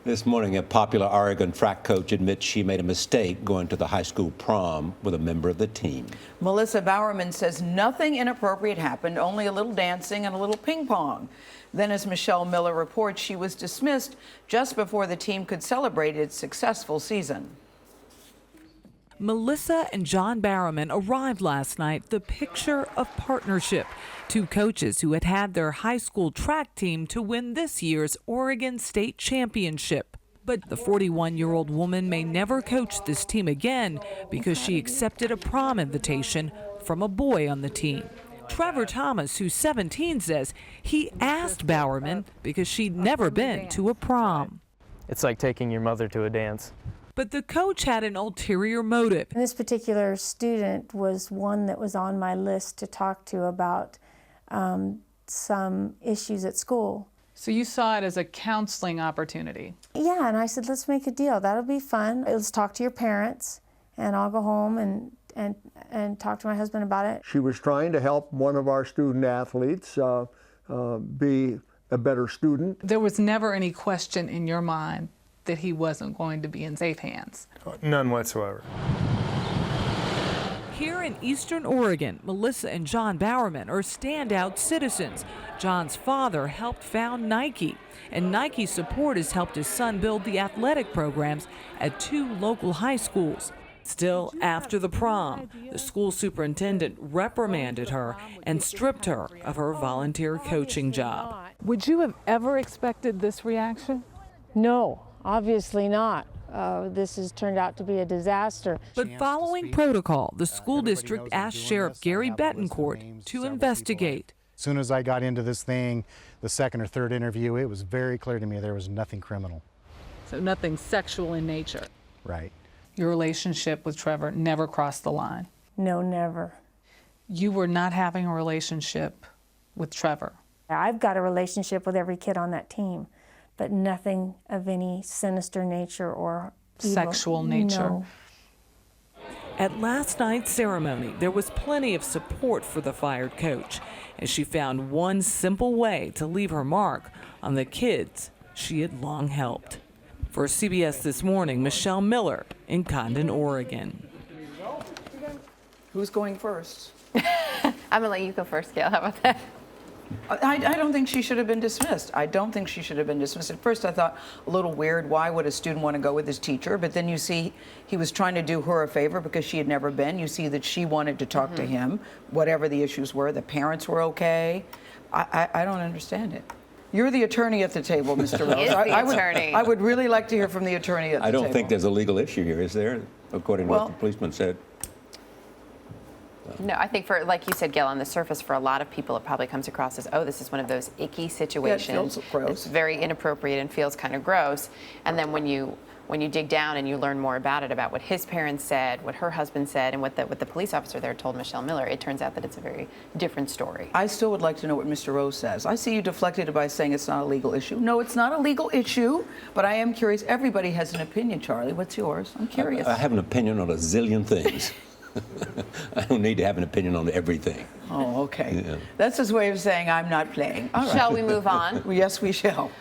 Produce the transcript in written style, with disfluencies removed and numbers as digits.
This morning, a popular Oregon track coach admits she made a mistake going to the high school prom with a member of the team. Melissa Bowerman says nothing inappropriate happened, only a little dancing and a little ping pong. Then, as Michelle Miller reports, she was dismissed just before the team could celebrate its successful season. Melissa and John Bowerman arrived last night, the picture of partnership. Two coaches who had had their high school track team to win this year's Oregon State Championship. But the 41-year-old woman may never coach this team again because she accepted a prom invitation from a boy on the team. Trevor Thomas, who's 17, says he asked Bowerman because she'd never been to a prom. It's like taking your mother to a dance. But the coach had an ulterior motive. This particular student was one that was on my list to talk to about some issues at school. So you saw it as a counseling opportunity? Yeah, and I said, let's make a deal. That'll be fun. Let's talk to your parents, and I'll go home and talk to my husband about it. She was trying to help one of our student athletes be a better student. There was never any question in your mind that he wasn't going to be in safe hands? None whatsoever. Here in Eastern Oregon, Melissa and John Bowerman are standout citizens. John's father helped found Nike, and Nike's support has helped his son build the athletic programs at two local high schools. Still, after the prom, the school superintendent reprimanded her and stripped her of her volunteer coaching job. Would you have ever expected this reaction? No, obviously not. This has turned out to be a disaster. But following protocol, the school district asked Sheriff Gary Betancourt to investigate. As soon as I got into this thing, the second or third interview, it was very clear to me there was nothing criminal. So nothing sexual in nature? Right. Your relationship with Trevor never crossed the line? No, never. You were not having a relationship with Trevor? I've got a relationship with every kid on that team, but nothing of any sinister nature or evil. Sexual nature? No. At last night's ceremony, there was plenty of support for the fired coach, and she found one simple way to leave her mark on the kids she had long helped. For CBS This Morning, Michelle Miller in Condon, Oregon. Who's going first? I'm gonna let you go first, Gail. How about that? I don't think she should have been dismissed. I don't think she should have been dismissed. At first I thought a little weird, why would a student want to go with his teacher? But then you see he was trying to do her a favor because she had never been. You see that she wanted to talk to him, whatever the issues were. The parents were okay. I don't understand it. You're the attorney at the table, Mr. Rose. He is the attorney. I would really like to hear from the attorney at the table. I don't think there's a legal issue here, is there? According to what the policeman said. No, I think for, like you said, Gail, on the surface, for a lot of people, it probably comes across as, oh, this is one of those icky situations. Yeah, it feels gross. It's very inappropriate and feels kind of gross. And then when you dig down and you learn more about it, about what his parents said, what her husband said, and what the police officer there told Michelle Miller, it turns out that it's a very different story. I still would like to know what Mr. Rose says. I see you deflected it by saying it's not a legal issue. No, it's not a legal issue, but I am curious. Everybody has an opinion, Charlie. What's yours? I'm curious. I have an opinion on a zillion things. I don't need to have an opinion on everything. Oh, okay. Yeah. That's his way of saying I'm not playing. All right. Shall we move on? Yes, we shall.